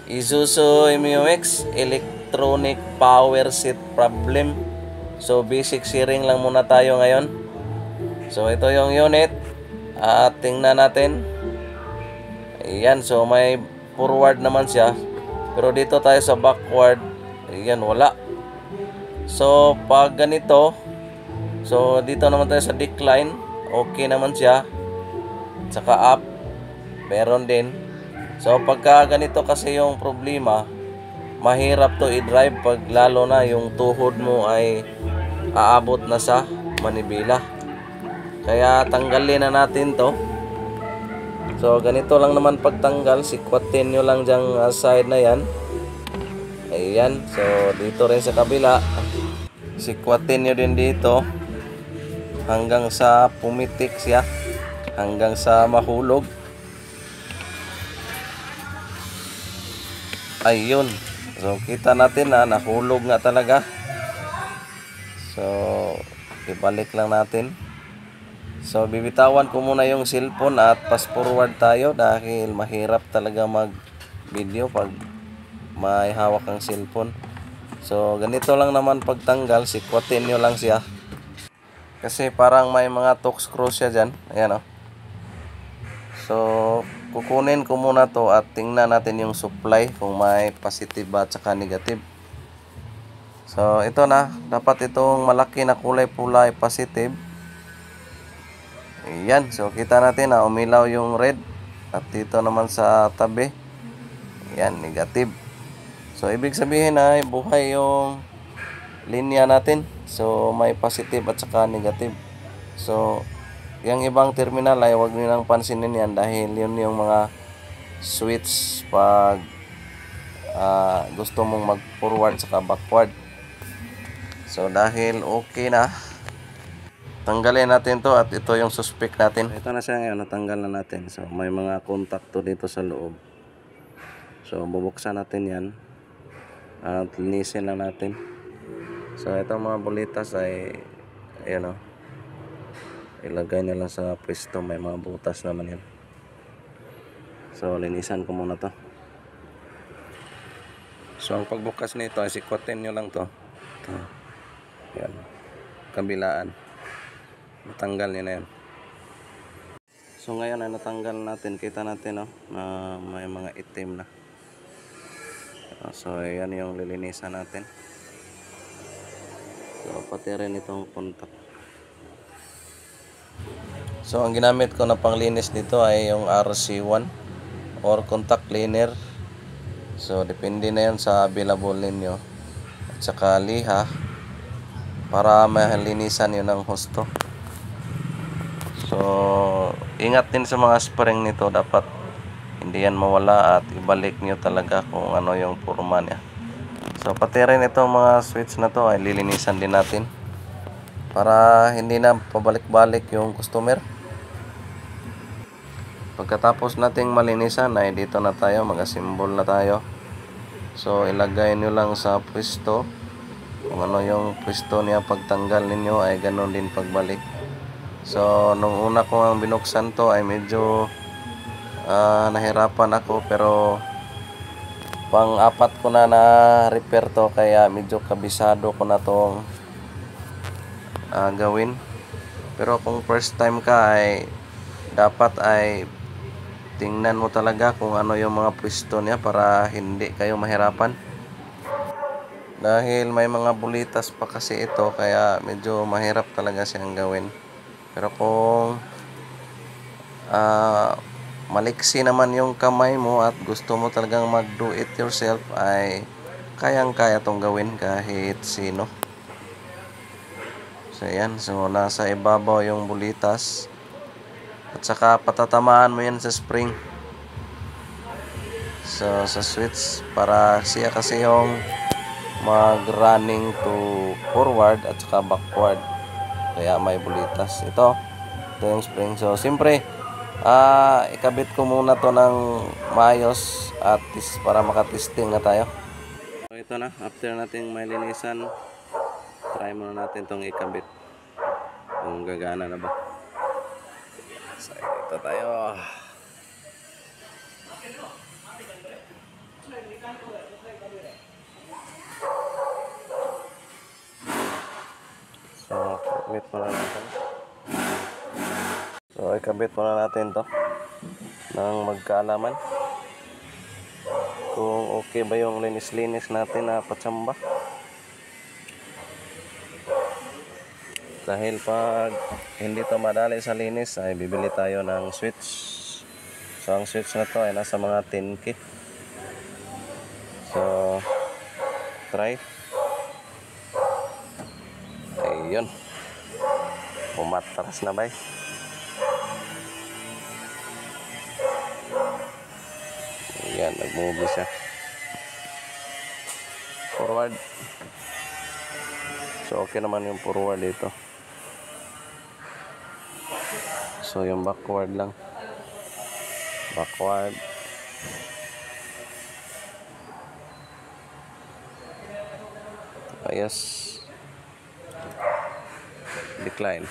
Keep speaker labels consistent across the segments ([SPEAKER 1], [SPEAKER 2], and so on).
[SPEAKER 1] Isuzu MU-X electronic power seat problem. So basic sharing lang muna tayo ngayon. So ito yung unit at tingnan natin. Ayan, so may forward naman siya, pero dito tayo sa backward, ayan, wala. So pag ganito, so dito naman tayo sa decline, okay naman siya. Saka up, meron din. So pagka ganito kasi yung problema, mahirap to i-drive pag lalo na yung tuhod mo ay aabot na sa manibela. Kaya tanggalin na natin to. So ganito lang naman pagtanggal, sikwatin nyo lang dyan side na yan. Ayan, so dito rin sa kabila, sikwatin nyo din dito hanggang sa pumitik siya, hanggang sa mahulog. Ayun, so kita natin na nahulog nga talaga. So ibalik lang natin. So bibitawan ko muna yung cellphone at fast forward tayo dahil mahirap talaga mag video pag may hawak ang cellphone. So ganito lang naman pagtanggal, sikwatin nyo lang siya. Kasi parang may mga torque screw siya dyan. Ayan o. So kukunin ko muna to at tingnan natin yung supply kung may positive at saka negative. So ito na, dapat itong malaki na kulay pula ay positive. Ayan, so kita natin na umilaw yung red. At dito naman sa tabi, ayan, negative. So ibig sabihin ay buhay yung linya natin. So may positive at saka negative. So yung ibang terminal ay huwag nyo nang pansinin yan dahil yun yung mga switch pag gusto mong mag forward saka backward. So dahil okay na, tanggalin natin to at ito yung suspect natin. Ito na siya ngayon, natanggal na natin. So may mga kontakto dito sa loob. So bubuksan natin yan at linisin lang natin. So itong mga bulitas ay ayan o, ilagay nila sa pwesto, may mga butas naman yan. So linisan ko muna to. So ang pagbukas nito ay sikwatin nyo lang to. Ito. Yan, kabilaan, natanggal nyo na yan. So ngayon ay natanggal natin, kita natin na may mga itim na. So yan yung lilinisan natin. So pati rin itong contact. So ang ginamit ko na panglinis dito ay yung RC1 or contact cleaner. So depende na yan sa available ninyo. At saka liha para malinisan yun ng husto. So ingat din sa mga spring nito, dapat hindi yan mawala at ibalik nyo talaga kung ano yung forma niya. So pati rin itong mga switch na to ay lilinisan din natin para hindi na pabalik-balik yung customer. Pagkatapos nating malinisan ay dito na tayo, mag-assemble na tayo. So ilagay nyo lang sa pwesto kung ano yung pwesto niya. Pagtanggal ninyo ay ganoon din pagbalik. So nung una ko ang binuksan to ay medyo nahirapan ako, pero pang-apat ko na repair to kaya medyo kabisado ko na tong gawin. Pero kung first time ka ay dapat ay tingnan mo talaga kung ano yung mga pwesto niya para hindi kayo mahirapan. Dahil may mga bulitas pa kasi ito kaya medyo mahirap talaga siyang gawin. Pero kung maliksi naman yung kamay mo at gusto mo talagang mag do it yourself ay kayang-kaya tong gawin kahit sino. So yan, so nasa ibabaw yung bulitas. At saka patatamaan mo yan sa spring. So sa switch para siya kasi yung mag running to forward at saka backward. Kaya may bulitas. Ito yung spring. So siyempre ikabit ko muna to ng maayos at para makatesting na tayo. So ito na, after nating may linisan, try muna natin tong ikabit kung gagana na ba. So ito tayo. So, ikabit muna natin. So, ikabit muna natin to ng magkaalaman. Kung okay ba yung linis-linis natin na patsamba. Dahil pag hindi to madali sa linis ay bibili tayo ng switch. So ang switch na to ay nasa mga 10k. So try. Ayun. Umatras na ba? Ayan, nag-move siya. Forward. So okay naman yung forward dito. So yung backward lang. Backward. Ayos. Decline.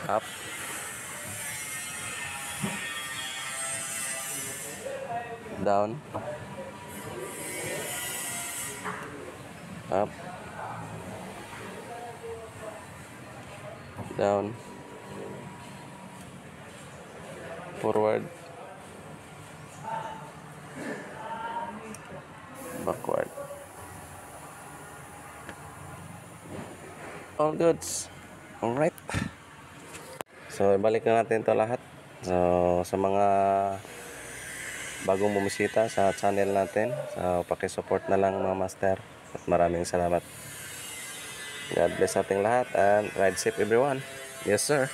[SPEAKER 1] Up. Down. Up. Down. Forward. Backward. All goods. Alright. So, ibalik na natin to lahat. So, sa mga bagong bumisita sa channel natin, so, pakisupport na lang mga master. At maraming salamat. God bless ating lahat and ride safe everyone. Yes, sir.